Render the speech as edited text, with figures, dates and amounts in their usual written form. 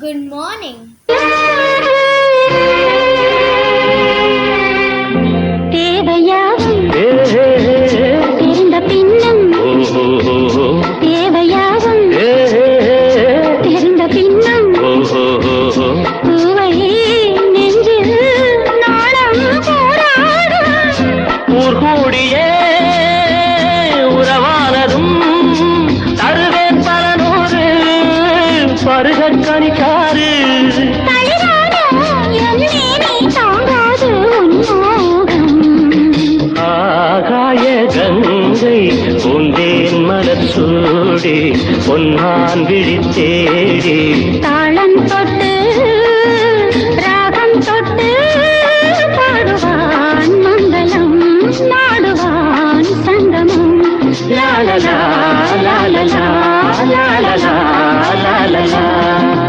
Good morning. தேவையாகும் தெரிந்த பின்னும் தேவையாகும் தெரிந்த பின்னும் பூவையே நெஞ்சில் நாளம் போராடும் ஊர்கூடியே உறவானதும் தருவேன் பல நூறு பருகற்கணிக்காரு தளிரான என் மேனி தாங்காது உன்மோகம் ஆகாய கங்கை பூந்தேன் மலர் சூடி பொன்னான் விழித்தேடி தாழ்